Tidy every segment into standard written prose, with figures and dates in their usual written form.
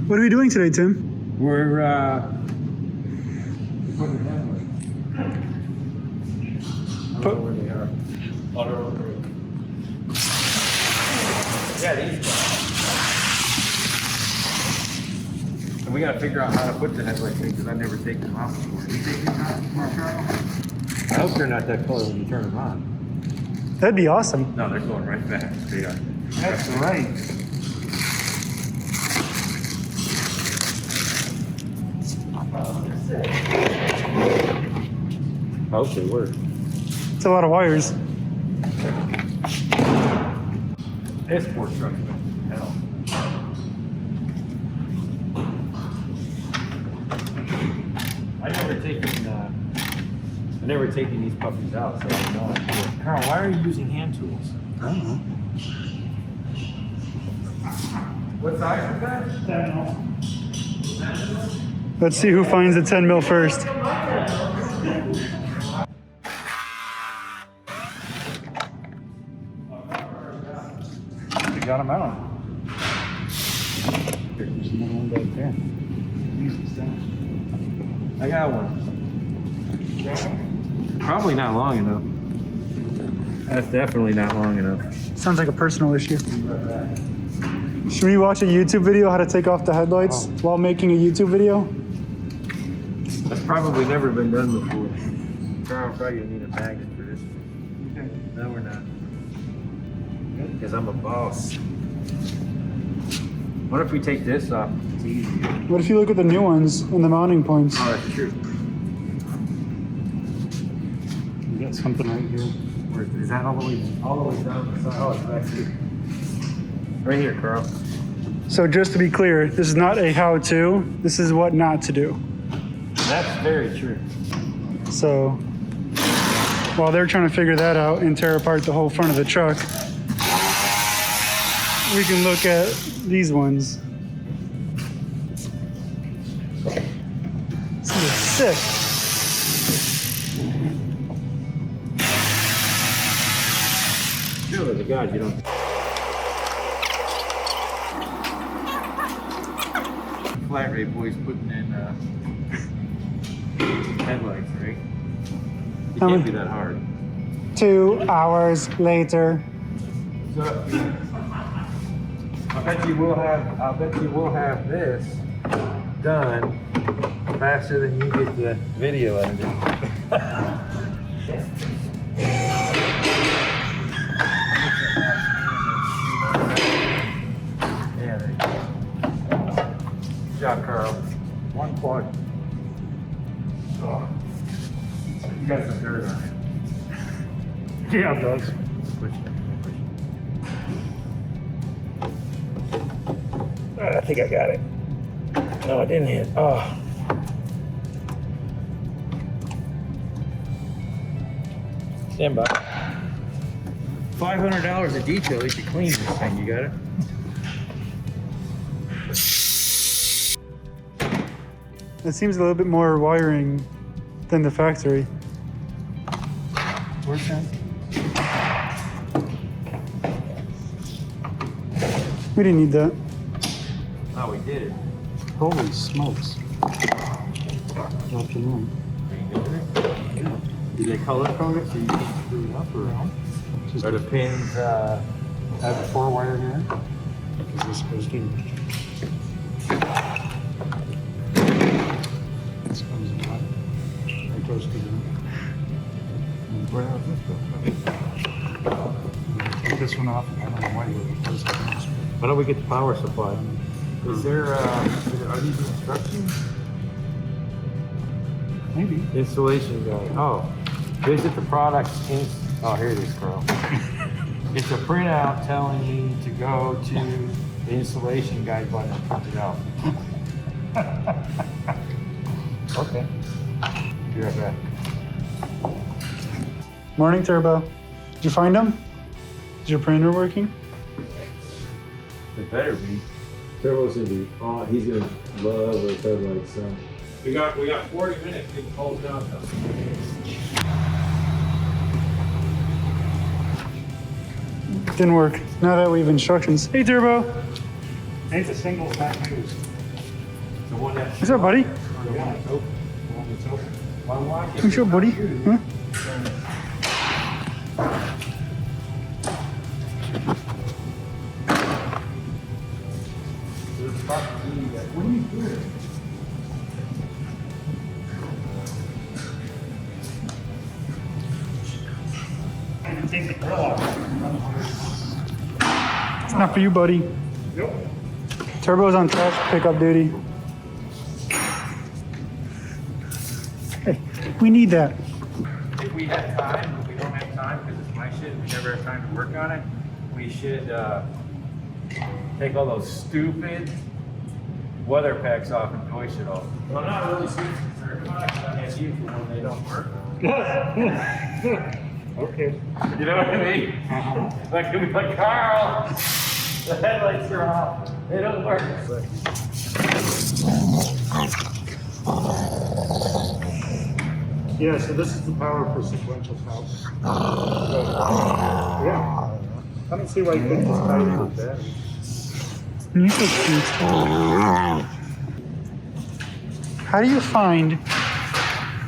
What are we doing today, Tim? We're putting the headlights. I don't know where they are. Yeah, these guys. And we gotta figure out how to put the headlights in because I've never taken them off before. You take these off before, Charles? I hope they're not that color when you turn them on. That'd be awesome. No, they're going right back. They are. That's right. I hope they work. It's a lot of wires. This sport truck's been hell. I never taken these puppies out, so I have no idea. Carl, why are you using hand tools? I don't know. What size is that? Let's see who finds the 10 mil first. You got them out. There's another one back there. I got one. Probably not long enough. That's definitely not long enough. Sounds like a personal issue. Should we watch a YouTube video how to take off the headlights while making a YouTube video? That's probably never been done before. Carl, probably gonna need a magnet for this. Okay. No, we're not. Because I'm a boss. What if we take this off? It's easier. What if you look at the new ones and the mounting points? Oh, that's true. You got something right here. Where, is that all the way down the side? Oh, it's back here. Right here, Carl. So just to be clear, this is not a how-to. This is what not to do. That's very true. So while they're trying to figure that out and tear apart the whole front of the truck, we can look at these ones. This is sick. Sure, the God, you don't. Flat rate boys putting in headlights, right? It can't be that hard. 2 hours later. So, I bet you will have this done faster than you get the video edited. Yeah, there you go. Good job, Carl. 1 point. Oh. You got some dirt on it. Yeah, it does. I think I got it. No, I didn't hit. Oh. Stand by. $500 a detail. You should clean this thing. You got it? It seems a little bit more wiring than the factory. Where's that? We didn't need that. Oh, we did it. Holy smokes. Afternoon. Are you doing it? Yeah. Did they color code it so you can screw it up or no? Are the pins have a 4-wire here? Is this supposed to? This comes in hot. I toasted it. Where the hell is this go? Take this one off. I don't know why you would toasted it. Why don't we get the power supply? Is there, are these instructions? Maybe. Installation guide. Oh, visit the product. Oh, here it is, Carl. It's a printout telling me to go to the installation guide button and print it out. Okay. Be right back. Morning, Turbo. Did you find them? Is your printer working? It better be. Turbo's gonna be. Oh, he's gonna love those headlights. So we got 40 minutes to close down. Didn't work. Now that we have instructions. Hey, Turbo. It's a single back news. one that's What's up, buddy? or the one that's open. The one that's open. My wife What's up, buddy? Huh? What are you doing? Take the grill off. It's not for you, buddy. Nope. Turbo's on trash pickup duty. Hey, we need that. If we had time, but we don't have time because it's my shit, we never have time to work on it, we should take all those stupid weather packs off and hoist it off. Well, not really stupid, they're that's you for when they don't work. Okay. You know what I mean? Like, could be like, Carl, the headlights are off. They don't work. Yeah, so this is the power for sequential house. Yeah. I don't see why you couldn't just tie it in with that. You're so cute. How do you find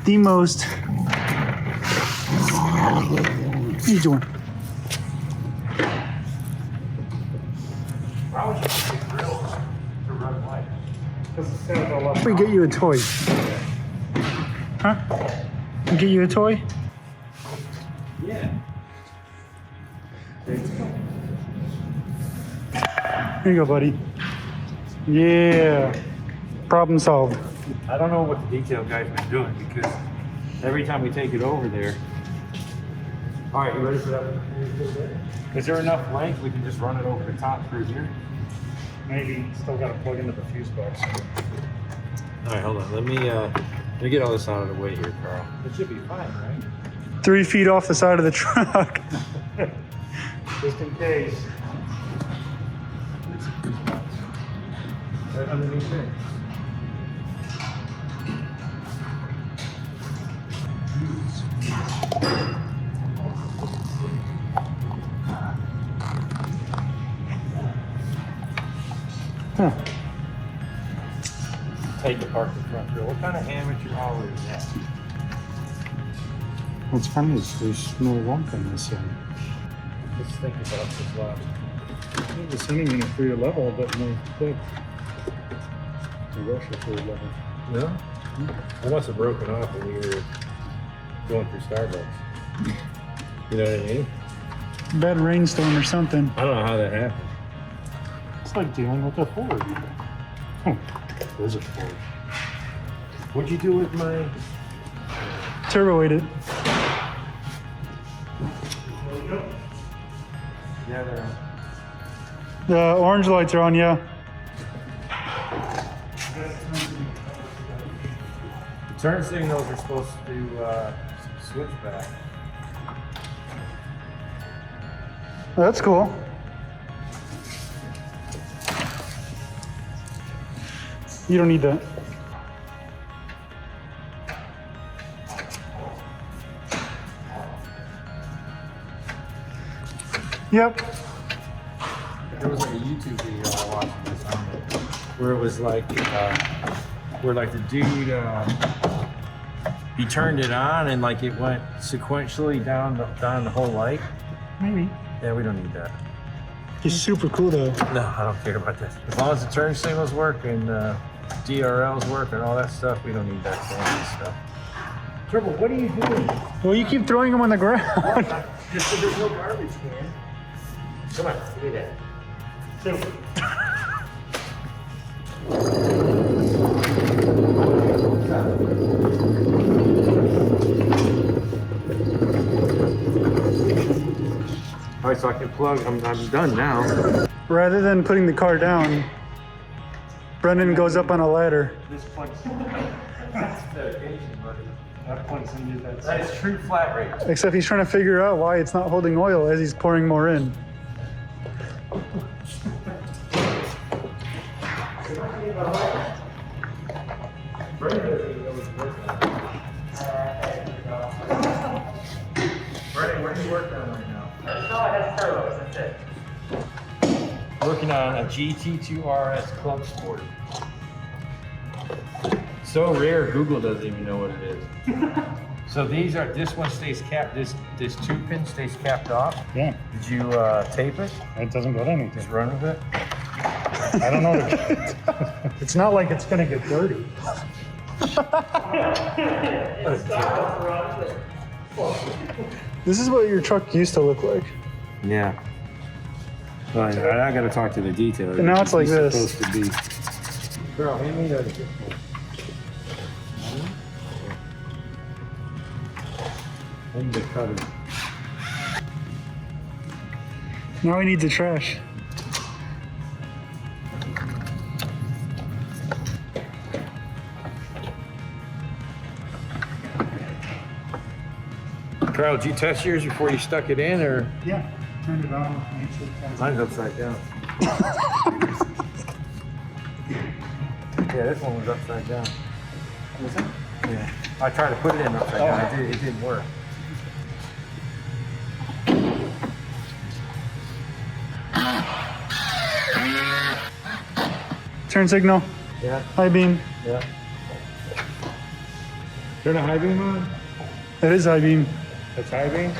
the most... What are you doing? Why would you use the grill to run light? Because it sounds all up. We get you a toy. Huh? We get you a toy? Yeah. Here you go, buddy. Yeah. Problem solved. I don't know what the detail guy's been doing because every time we take it over there. All right, you ready for that? Is there enough length we can just run it over the top through here? Maybe still got to plug into the fuse box. All right, hold on. Let me get all this out of the way here, Carl. It should be fine, right? 3 feet off the side of the truck. Just in case. Right underneath there. Huh. Take apart the front grill. What kind of amateur hour is that? What's funny is there's no lump in this thing. Let's think about this last. The sending unit for your level, but no clip. The rusher for your level. No? I must have broken off when we were going through Starbucks. You know what I mean? Bad rainstorm or something. I don't know how that happened. It's like dealing with a Ford. There's a Ford. What'd you do with my... Turboated. Yeah, they're on. The orange lights are on, yeah. The turn signals are supposed to switch back. Oh, that's cool. You don't need that. Yep. There was like a YouTube video I watched this on it, where it was like, where like the dude, he turned it on and like it went sequentially down the whole light. Maybe. Yeah, we don't need that. He's super cool though. No, I don't care about that. As long as the turn signals work and DRLs work and all that stuff, we don't need that fancy stuff. Turbo, what are you doing? Well, you keep throwing them on the ground. Just so there's no garbage can. Come on, give me that. All right, so I can plug. I'm done now. Rather than putting the car down, Brendan goes up on a ladder. This plugs. That's dedication, buddy. That plugs into that. That is true flat rate. Except he's trying to figure out why it's not holding oil as he's pouring more in. Brandon, what are you working on right now? No, it has turbos, that's it. Working on a GT2 RS Club Sport. So rare, Google doesn't even know what it is. So these are, this one stays capped, this 2-pin stays capped off. Yeah, Did you tape it? it doesn't go to anything. Just run with it? I don't know. It's not like it's gonna get dirty. This is what your truck used to look like. Yeah. Well, I gotta talk to the detailer. And now it's like this. Supposed to be. Girl, hand me the. And the cutter. Now we need the trash. Carl, did you test yours before you stuck it in, or? Yeah, turn it on. Make sure it comes Mine's upside down. Yeah, this one was upside down. Was it? Yeah. I tried to put it in upside down. It didn't work. Turn signal. Yeah. High beam. Yeah. Turn a high beam on. It is high beam. That's high beam.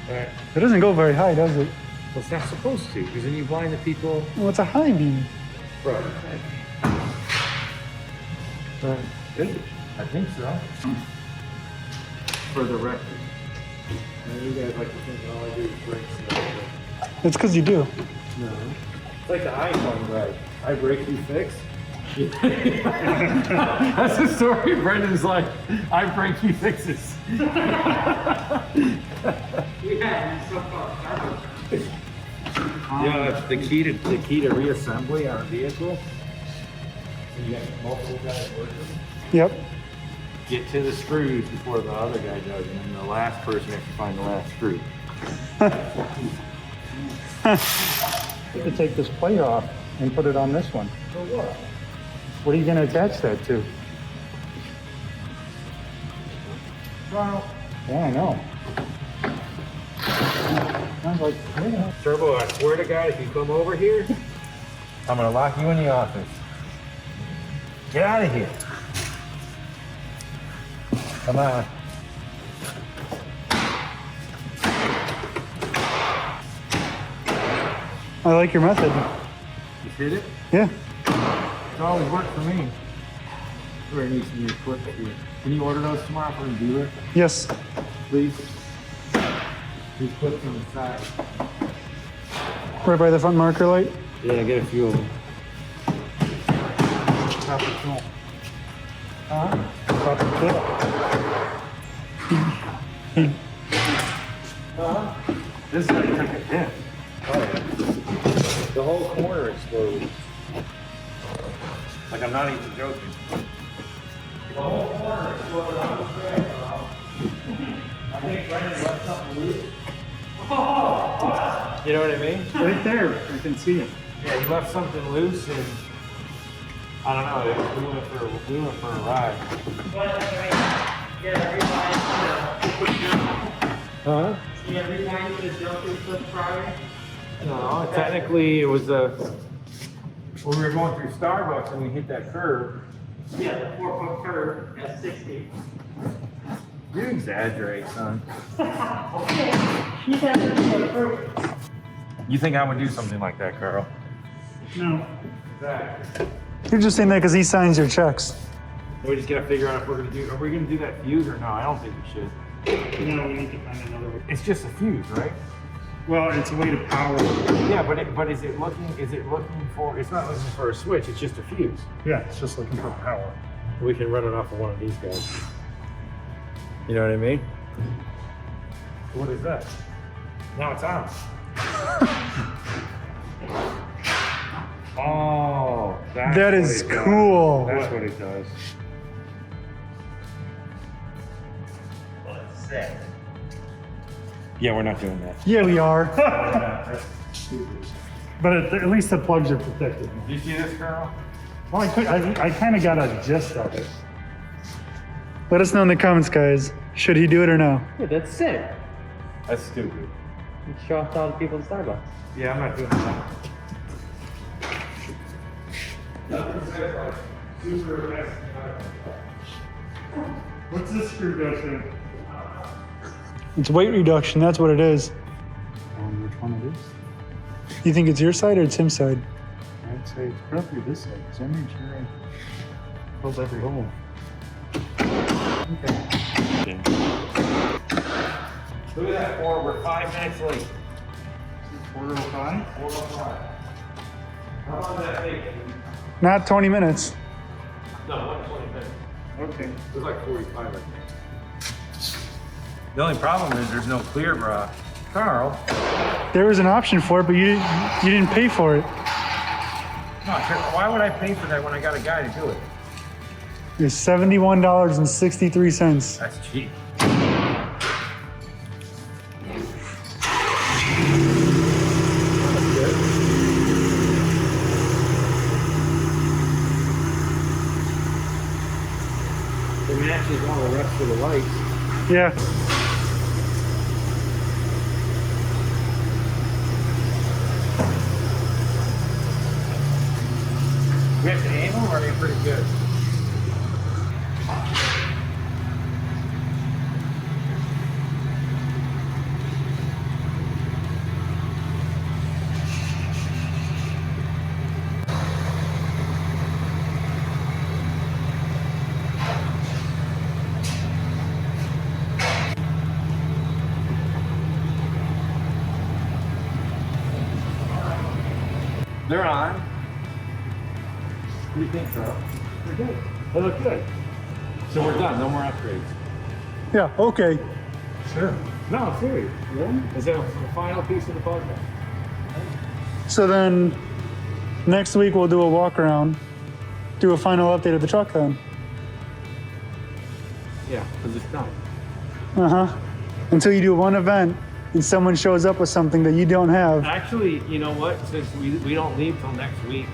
All right. It doesn't go very high, does it? Well, it's not supposed to, because then you blind the people. Well, it's a high beam. Right. I think so. For the record. And you guys like to think all I do is break stuff. It's because you do. No. It's like the iPhone, right? I break, you fix. That's the story. Brendan's like, I break, he fixes. Yeah, it's the key to reassembly on a vehicle. So you got multiple guys working. Yep. Get to the screws before the other guy does, and then the last person has to find the last screw. You could take this plate off and put it on this one. For what? What are you gonna attach that to? Well, Yeah, I know. I was like, yeah. Turbo, I swear to God, if you come over here, I'm gonna lock you in the office. Get out of here. Come on. I like your method. You hit it? Yeah. It's always worked for me. Where needs to be equipped here. Can you order those tomorrow from the dealer, Yes. please? These clips on the side. Right by the front marker light. Yeah, get a few of them. Proper tool. Proper tool. This is like a hit. Oh yeah. The whole corner exploded. Like I'm not even joking. The whole corner exploded on the track. I think Brendan left something loose. You know what I mean? Right there, I can see it. Yeah, he left something loose and I don't know, we went for a ride. Huh? Yeah, rewind to the jumping flip prior. No, technically it was when we were going through Starbucks and we hit that curve. Yeah, the 4-foot curve at 60. You exaggerate, son. You have to be perfect. You think I would do something like that, Carl? No. Exactly. You're just saying that because he signs your checks. We just gotta figure out if are we gonna do that fuse or no? I don't think we should. No, we need to find another way. It's just a fuse, right? Well, it's a way to power. Yeah, but is it looking for, it's not looking for a switch, it's just a fuse. Yeah, it's just looking for power. We can run it off of one of these guys. You know what I mean? What is that? Now it's on. Oh, that's That what is it does. cool. That's what it does. Yeah, we're not doing that. Yeah, we are. But at least the plugs are protected. Did you see this, Carl? Well, I kind of got a gist of it. Let us know in the comments, guys. Should he do it or no? Yeah, that's sick. That's stupid. You show off to all the people at Starbucks. Yeah, I'm not doing that. What's this screw go to? It's weight reduction. That's what it is. Which one it is? You think it's your side or it's his side? I'd say it's probably this side, because I made sure I filled every hole. Okay. Look at that, we're 5 minutes late. 405? 4:05. How long did that take? Not 20 minutes. No, 120 minutes. Okay. It was like 45, I think. The only problem is there's no clear bra. Carl. There was an option for it, but you didn't pay for it. No, why would I pay for that when I got a guy to do it? It's $71.63. That's cheap. It matches all the rest of the lights. Yeah. We have to aim them, or are they pretty good? They're on. What do you think, Carl? They're good. They look good. So we're done. No more upgrades. Yeah, okay. Sure. No, seriously. Yeah? Is that the final piece of the puzzle? So then next week we'll do a walk around, do a final update of the truck then. Yeah, because it's done. Uh-huh. Until you do one event and someone shows up with something that you don't have. Actually, you know what? Since we don't leave till next week,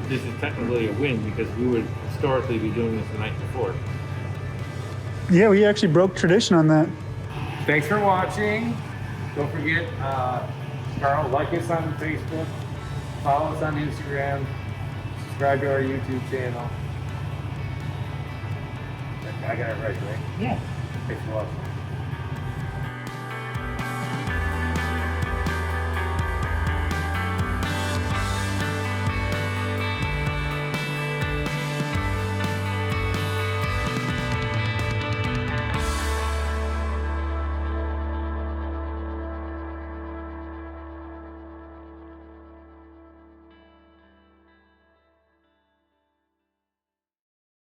this is technically a win because we would historically be doing this the night before. Yeah, we actually broke tradition on that. Thanks for watching. Don't forget, Carl, like us on Facebook, follow us on Instagram, subscribe to our YouTube channel. I got it right? Yeah. Thanks for watching.